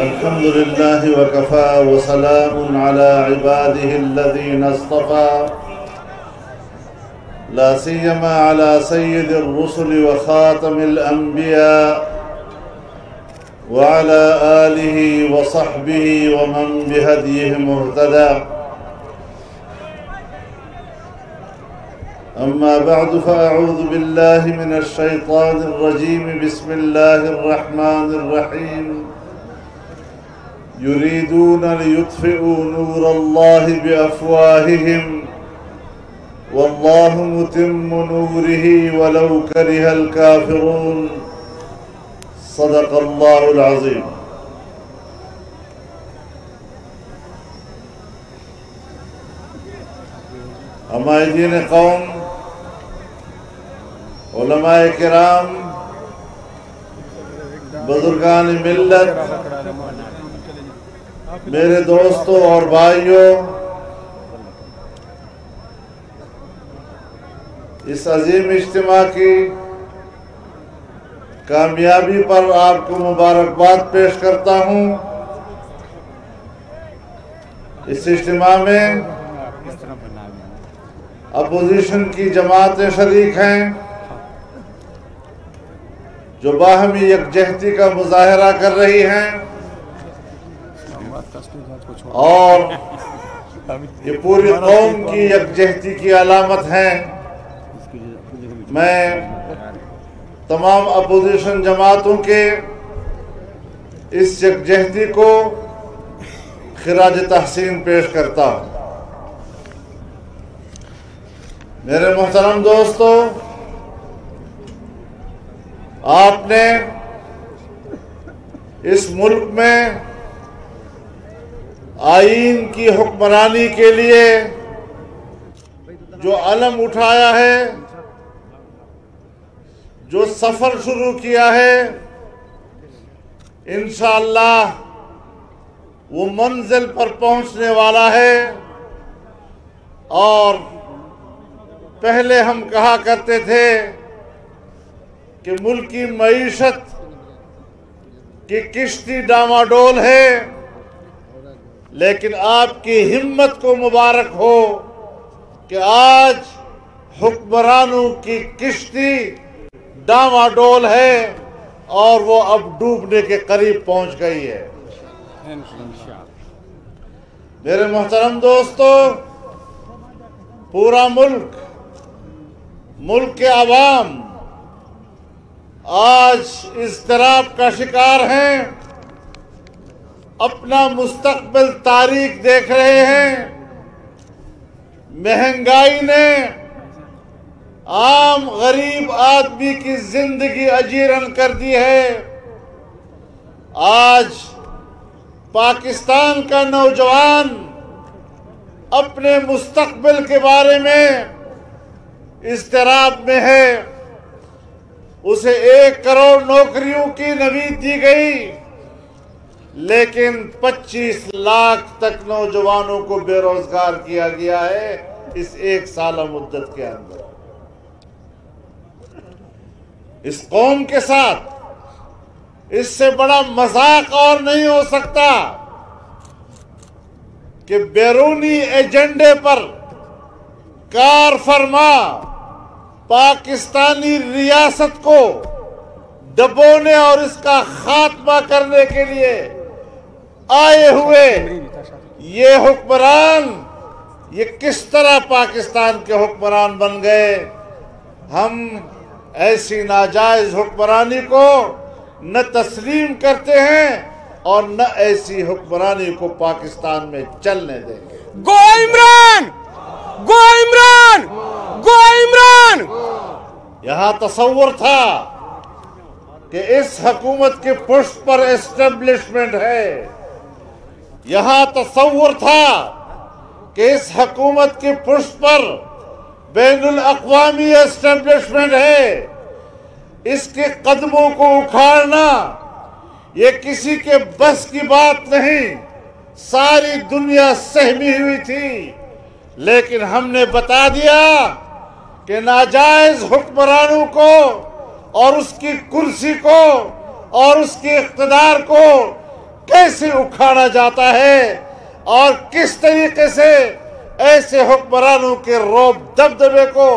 الحمد لله وكفى وسلام على عباده الذين اصطفى لا سيما على سيد الرسل وخاتم الأنبياء وعلى آله وصحبه ومن بهديه مهتدى. أما بعد فأعوذ بالله من الشيطان الرجيم. بسم الله الرحمن الرحيم. يريدون ليطفئوا نور الله بأفواههم والله متم نوره ولو كره الكافرون. صدق الله العظيم. عمائدین قوم، علماء کرام، بزرگان ملت، میرے دوستوں اور بھائیوں، اس عظیم اجتماع کی کامیابی پر آپ کو مبارکباد پیش کرتا ہوں۔ اس اجتماع میں اپوزیشن کی جماعتیں شریک ہیں جو باہمی یکجہتی کا مظاہرہ کر رہی ہیں، اور یہ پوری قوم کی یکجہتی کی علامت ہیں۔ میں تمام اپوزیشن جماعتوں کے اس یکجہتی کو خراج تحسین پیش کرتا ہوں۔ میرے محترم دوستو، آپ نے اس ملک میں آئین کی حکمرانی کے لیے جو علم اٹھایا ہے، جو سفر شروع کیا ہے، انشاءاللہ وہ منزل پر پہنچنے والا ہے۔ اور پہلے ہم کہا کرتے تھے کہ ملکی معیشت کی کشتی ڈاماڈول ہے، لیکن آپ کی ہمت کو مبارک ہو کہ آج حکمرانوں کی کشتی ڈاماڈول ہے اور وہ اب ڈوبنے کے قریب پہنچ گئی ہے۔ میرے محترم دوستو، پورا ملک کے عوام آج اضطراب کا شکار ہیں، اپنا مستقبل تاریک دیکھ رہے ہیں۔ مہنگائی نے عام غریب آدمی کی زندگی اجیرن کر دی ہے۔ آج پاکستان کا نوجوان اپنے مستقبل کے بارے میں اضطراب میں ہے۔ اسے 1 کروڑ نوکریوں کی نوید دی گئی، لیکن 25 لاکھ تک نوجوانوں کو بے روزگار کیا گیا ہے اس 1 سالہ مدت کے اندر۔ اس قوم کے ساتھ اس سے بڑا مذاق اور نہیں ہو سکتا کہ بیرونی ایجنڈے پر کار فرما پاکستانی ریاست کو دبونے اور اس کا خاتمہ کرنے کے لیے آئے ہوئے یہ حکمران، یہ کس طرح پاکستان کے حکمران بن گئے۔ ہم ایسی ناجائز حکمرانی کو نہ تسلیم کرتے ہیں اور نہ ایسی حکمرانی کو پاکستان میں چلنے دیں گے۔ گو عمران! گو عمران! گو عمران! یہاں تصور تھا کہ اس حکومت کے پشت پر اسٹیبلشمنٹ ہے، یہاں تصور تھا کہ اس حکومت کی پشت پر بین الاقوامی اسٹیبلشمنٹ ہے۔ اس کے قدموں کو اکھاڑنا یہ کسی کے بس کی بات نہیں، ساری دنیا سہمی ہوئی تھی، لیکن ہم نے بتا دیا کہ ناجائز حکمرانوں کو اور اس کی کرسی کو اور اس کے اقتدار کو کیسے اکھاڑا جاتا ہے اور کس طریقے سے ایسے حکمرانوں کے رعب دبدبے کو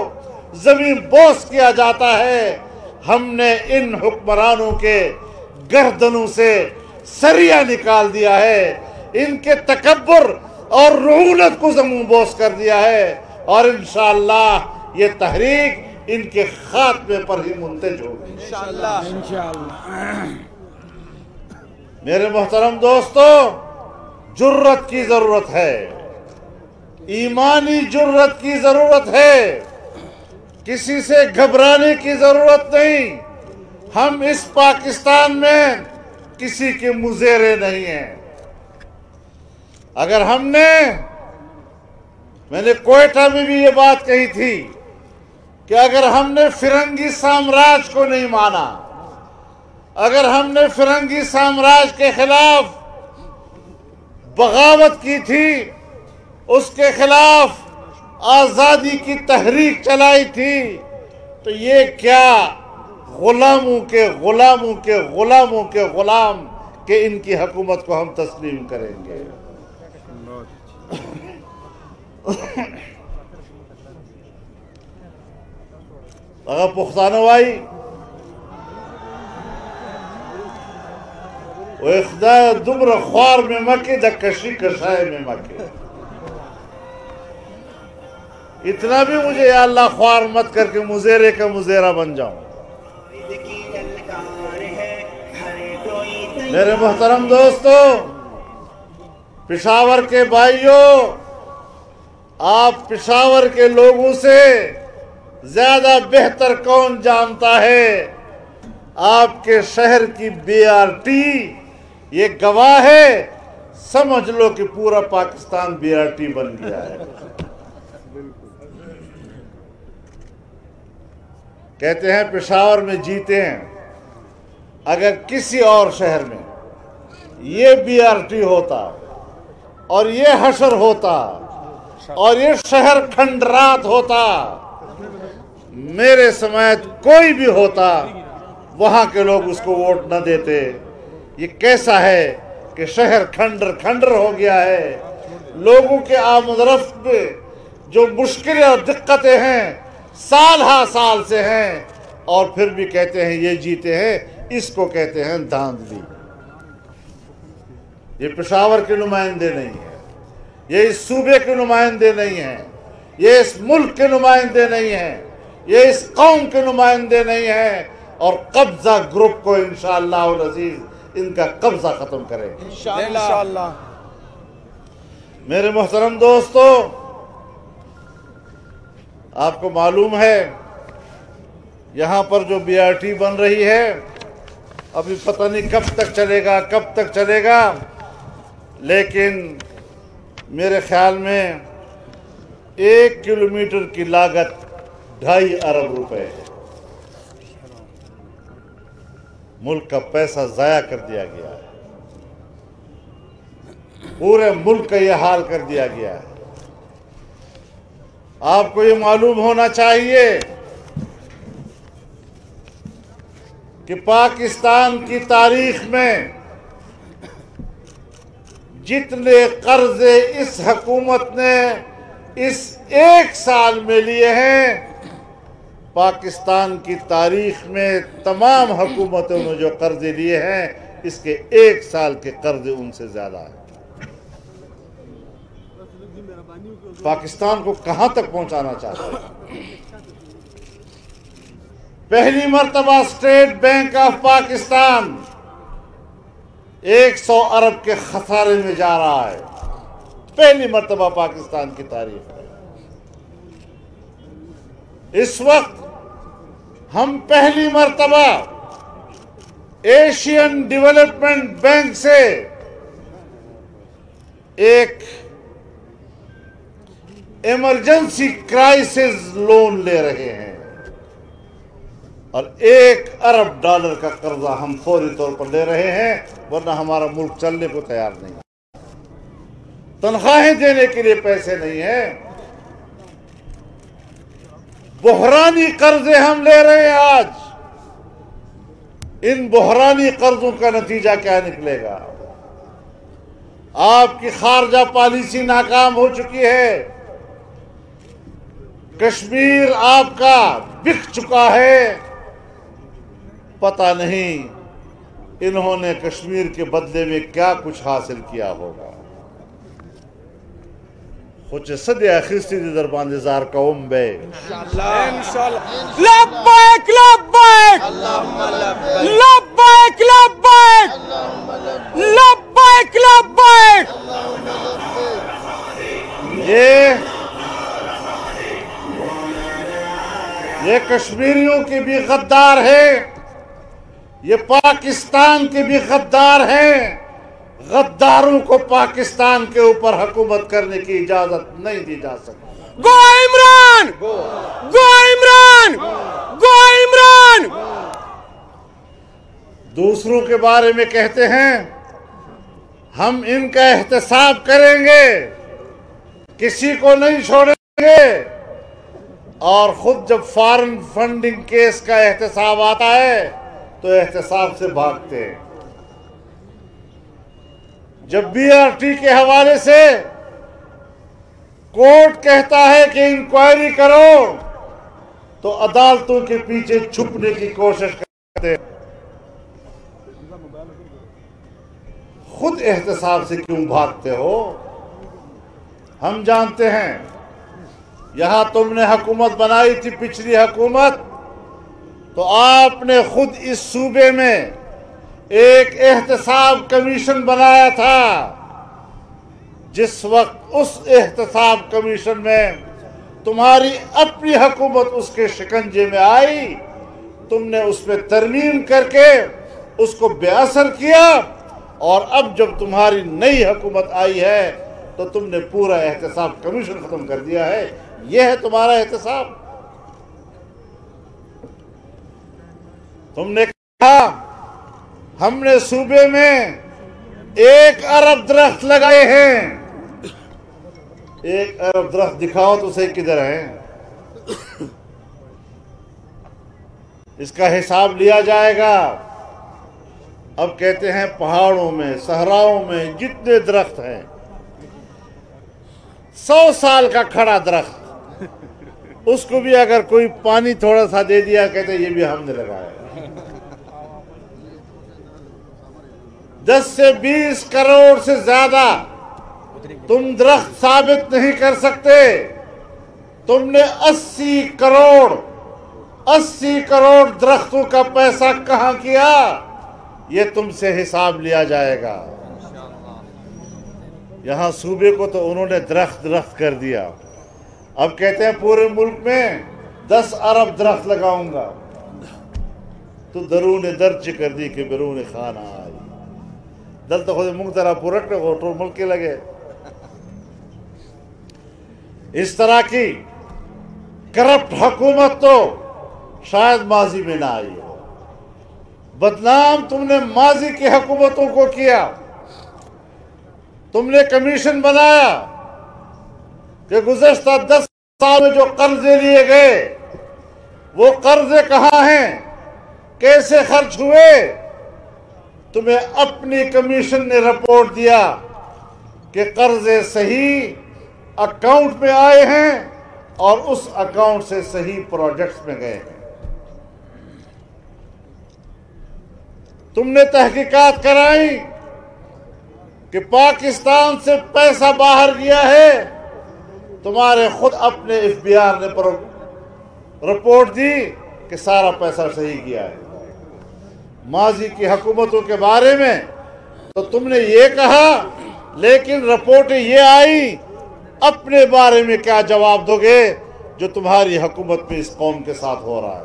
زمین بوس کیا جاتا ہے، ہم نے ان حکمرانوں کے گردنوں سے سریا نکال دیا ہے، ان کے تکبر اور رعونت کو زمین بوس کر دیا ہے، اور انشاءاللہ یہ تحریک ان کے خاتمے پر ہی منتج ہوگی انشاءاللہ۔ میرے محترم دوستو، جرت کی ضرورت ہے، ایمانی جرت کی ضرورت ہے، کسی سے گھبرانے کی ضرورت نہیں۔ ہم اس پاکستان میں کسی کے مزیرے نہیں ہیں۔ اگر میں نے کوئٹہ میں بھی یہ بات کہی تھی کہ اگر ہم نے فرنگی سامراج کو نہیں مانا، اگر ہم نے فرنگی سامراج کے خلاف بغاوت کی تھی، اس کے خلاف آزادی کی تحریک چلائی تھی، تو یہ کیا غلاموں کے غلاموں کے غلاموں کے غلام کہ ان کی حکومت کو ہم تسلیم کریں گے۔ اگر پختانو آئی وہ اخدا دمر خوار میں مکے دا کشی کشائے میں مکے، اتنا بھی مجھے یا اللہ خوار مت کر کے مزیرے کا مزیرہ بن جاؤں۔ میرے محترم دوستو، پشاور کے بھائیوں، آپ پشاور کے لوگوں سے زیادہ بہتر کون جانتا ہے؟ آپ کے شہر کی بی آر ٹی یہ گواہ ہے، سمجھ لو کہ پورا پاکستان بی آر ٹی بن گیا ہے۔ کہتے ہیں پشاور میں جیتے ہیں، اگر کسی اور شہر میں یہ بی آر ٹی ہوتا اور یہ حشر ہوتا اور یہ شہر کھنڈرات ہوتا، میرے سمیت کوئی بھی ہوتا، وہاں کے لوگ اس کو ووٹ نہ دیتے۔ یہ کیسا ہے کہ شہر کھنڈر ہو گیا ہے، لوگوں کے آمد رفت میں جو مشکلیں اور دقتیں ہیں سال ہا سال سے ہیں، اور پھر بھی کہتے ہیں یہ جیتے ہیں۔ اس کو کہتے ہیں دھاندلی۔ یہ پشاور کے نمائندے نہیں ہیں، یہ اس صوبے کے نمائندے نہیں ہیں، یہ اس ملک کے نمائندے نہیں ہیں، یہ اس قوم کے نمائندے نہیں ہیں، اور قبضہ گروپ کو انشاءاللہ العزیز ان کا قبضہ ختم کرے انشاءاللہ۔ میرے محترم دوستو، آپ کو معلوم ہے یہاں پر جو بی آر ٹی بن رہی ہے، ابھی پتہ نہیں کب تک چلے گا، لیکن میرے خیال میں 1 کلومیٹر کی لاگت 2.5 ارب روپے ہے۔ ملک کا پیسہ ضائع کر دیا گیا ہے، پورے ملک کا یہ حال کر دیا گیا ہے۔ آپ کو یہ معلوم ہونا چاہیے کہ پاکستان کی تاریخ میں جتنے قرضے اس حکومت نے اس 1 سال میں لیے ہیں، پاکستان کی تاریخ میں تمام حکومتوں نے جو قرضے لیے ہیں، اس کے 1 سال کے قرضے ان سے زیادہ ہیں۔ پاکستان کو کہاں تک پہنچانا چاہتا ہے؟ پہلی مرتبہ اسٹیٹ بینک آف پاکستان 100 ارب کے خسارے میں جا رہا ہے، پہلی مرتبہ پاکستان کی تاریخ میں۔ اس وقت ہم پہلی مرتبہ ایشین ڈیولپمنٹ بینک سے ایک ایمرجنسی کرائسس لون لے رہے ہیں، اور $1 ارب کا قرضہ ہم فوری طور پر لے رہے ہیں، ورنہ ہمارا ملک چلنے کو تیار نہیں، تنخواہیں دینے کے لیے پیسے نہیں ہیں، بحرانی قرضے ہم لے رہے ہیں آج۔ ان بحرانی قرضوں کا نتیجہ کیا نکلے گا؟ آپ کی خارجہ پالیسی ناکام ہو چکی ہے، کشمیر آپ کا بک چکا ہے۔ پتہ نہیں انہوں نے کشمیر کے بدلے میں کیا کچھ حاصل کیا ہوگا۔ خوش صدیہ خستی در باندزار قوم بے انشاءاللہ لبیک لبیک لبیک لبیک لبیک لبیک۔ یہ کشمیریوں کے بھی غدار ہیں، یہ پاکستان کے بھی غدار ہیں۔ غداروں کو پاکستان کے اوپر حکومت کرنے کی اجازت نہیں دی جا سکتی۔ گو عمران گو عمران گو عمران۔ دوسروں کے بارے میں کہتے ہیں ہم ان کا احتساب کریں گے، کسی کو نہیں چھوڑیں گے، اور خود جب فارن فنڈنگ کیس کا احتساب آتا ہے تو احتساب سے بھاگتے ہیں۔ جب بی آر ٹی کے حوالے سے کورٹ کہتا ہے کہ انکوائری کرو تو عدالتوں کے پیچھے چھپنے کی کوشش کرتے ہیں۔ خود احتساب سے کیوں بھاگتے ہو؟ ہم جانتے ہیں یہاں تم نے حکومت بنائی تھی، پچھلی حکومت، تو آپ نے خود اس صوبے میں ایک احتساب کمیشن بنایا تھا۔ جس وقت اس احتساب کمیشن میں تمہاری اپنی حکومت اس کے شکنجے میں آئی، تم نے اس میں ترمیم کر کے اس کو بے اثر کیا، اور اب جب تمہاری نئی حکومت آئی ہے تو تم نے پورا احتساب کمیشن ختم کر دیا ہے۔ یہ ہے تمہارا احتساب۔ تم نے کہا ہم نے صوبے میں 1 ارب درخت لگائے ہیں۔ 1 ارب درخت دکھاؤ تو صحیح کدھر ہیں؟ اس کا حساب لیا جائے گا۔ اب کہتے ہیں پہاڑوں میں، صحراؤں میں جتنے درخت ہیں، 100 سال کا کھڑا درخت، اس کو بھی اگر کوئی پانی تھوڑا سا دے دیا کہتے ہیں یہ بھی ہم نے لگایا۔ 10 سے 20 کروڑ سے زیادہ تم درخت ثابت نہیں کر سکتے۔ تم نے 80 کروڑ درختوں کا پیسہ کہاں کیا؟ یہ تم سے حساب لیا جائے گا۔ یہاں صوبے کو تو انہوں نے درخت کر دیا، اب کہتے ہیں پورے ملک میں 10 ارب درخت لگاؤں گا۔ تو درون درچ کر دی کہ بیرون خانہ آئی، دل تو خود مخترا پورٹ کو ملک کے لگے۔ اس طرح کی کرپٹ حکومت تو شاید ماضی میں نہ آئی ہو۔ بدنام تم نے ماضی کی حکومتوں کو کیا۔ تم نے کمیشن بنایا کہ گزشتہ 10 سال میں جو قرضے لیے گئے وہ قرضے کہاں ہیں، کیسے خرچ ہوئے؟ تمہیں اپنی کمیشن نے رپورٹ دیا کہ قرضے صحیح اکاؤنٹ میں آئے ہیں اور اس اکاؤنٹ سے صحیح پروجیکٹس میں گئے ہیں۔ تم نے تحقیقات کرائی کہ پاکستان سے پیسہ باہر گیا ہے، تمہارے خود اپنے ایف بی آر نے رپورٹ دی کہ سارا پیسہ صحیح گیا ہے۔ ماضی کی حکومتوں کے بارے میں تو تم نے یہ کہا، لیکن رپورٹیں یہ آئی، اپنے بارے میں کیا جواب دو گے جو تمہاری حکومت میں اس قوم کے ساتھ ہو رہا ہے؟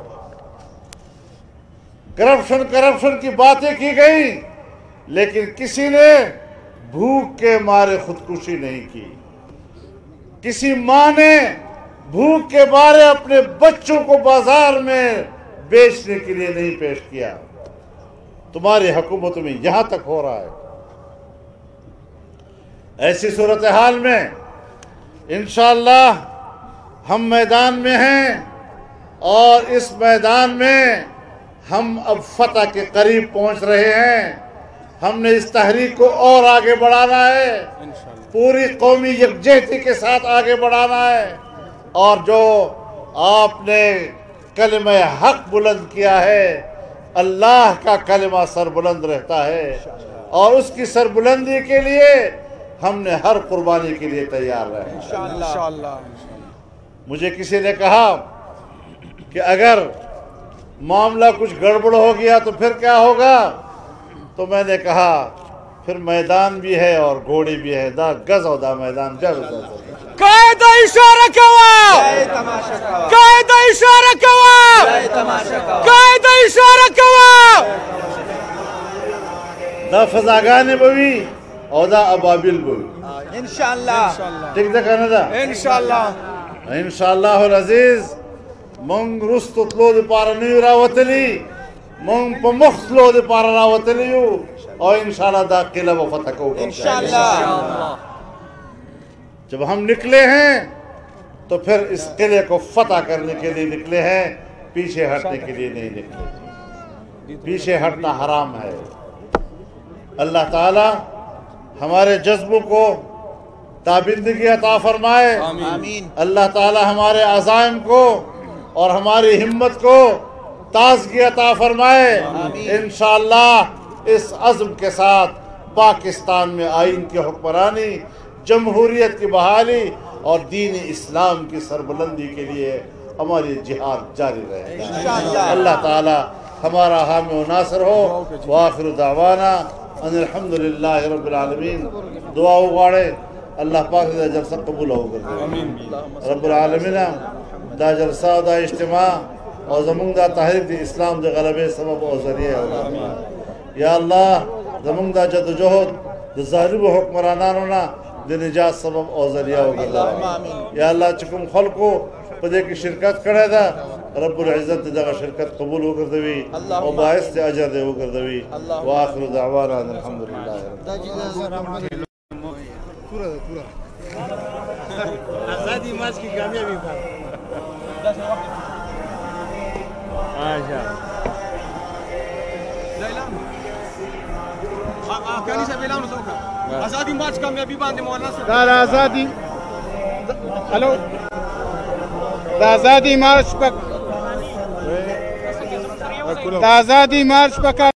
کرپشن کی باتیں کی گئی، لیکن کسی نے بھوک کے مارے خودکشی نہیں کی، کسی ماں نے بھوک کے مارے اپنے بچوں کو بازار میں بیچنے کے لیے نہیں پیش کیا۔ تمہاری حکومتوں میں یہاں تک ہو رہا ہے۔ ایسی صورتحال میں انشاءاللہ ہم میدان میں ہیں، اور اس میدان میں ہم اب فتح کے قریب پہنچ رہے ہیں. ہم نے اس تحریک کو اور آگے بڑھانا ہے, پوری قومی یکجہتی کے ساتھ آگے بڑھانا ہے. اور جو آپ نے کلمہ حق بلند کیا ہے, اللہ کا کلمہ سر بلند رہتا ہے, اور اس کی سر بلندی کے لیے ہم نے ہر قربانی کے لیے تیار رہے. انشاءاللہ. مجھے کسی نے کہا کہ اگر معاملہ کچھ گڑبڑ ہو گیا تو پھر کیا ہوگا, تو میں نے کہا پھر میدان بھی ہے اور گھوڑی بھی ہے, دا گز او دا میدان جب قائد اشارہ کوا, قائد اشارہ کوا, قائد اشارہ کوا. دا فضاگان بوی او دا ابابل بوی انشاءاللہ. ٹھیک دا کہنا دا انشاءاللہ. انشاءاللہ العزیز منگ رست تلو دی پارا نیو راوتلی, منگ پا مختلو دی پارا راوتلیو, اور انشاءاللہ دا قلعہ و فتح کو انشاءاللہ. جب ہم نکلے ہیں تو پھر اس قلعے کو فتح کرنے کے لیے نکلے ہیں, پیچھے ہٹنے کے لیے نہیں نکلے. پیچھے ہٹنا حرام ہے. اللہ تعالی ہمارے جذبوں کو تابندگی عطا فرمائے. آمین. اللہ تعالی ہمارے عزائم کو اور ہماری ہمت کو تازگی عطا فرمائے. انشاءاللہ اس عزم کے ساتھ پاکستان میں آئین کی حکمرانی, جمہوریت کی بحالی اور دین اسلام کی سربلندی کے لیے ہماری جہاد جاری رہے گا. اللہ تعالی ہمارا حامی و ناصر ہو. وآخر دعوانا ان الحمدللہ رب العالمین. دعا اگاڑے اللہ پاک دا جلسہ قبول ہو کر رب العالمین دا جلسہ دا اجتماع اور زمون دا تحریک دی اسلام دے غلبے سبب اور ذریعہ ہوگا. یا اللہ زمون دا جد و جہد دا ظالم و حکمرانانونا دے نجات سبب اور ذریعہ ہوگا. یا اللہ چکم خلقو پدے کی شرکت کرے دا رب العزت دا شرکت قبول ہو کر دوی اور باعث دے اجر دے ہو کر دوی. وآخر دعوانا الحمدللہ. آزادی مارچ کی کامیابی پر آزادی مارچ کامیابی باندې مولانا صاحب دا آزادی ہلو دا آزادی مارچ پک دا آزادی مارچ پک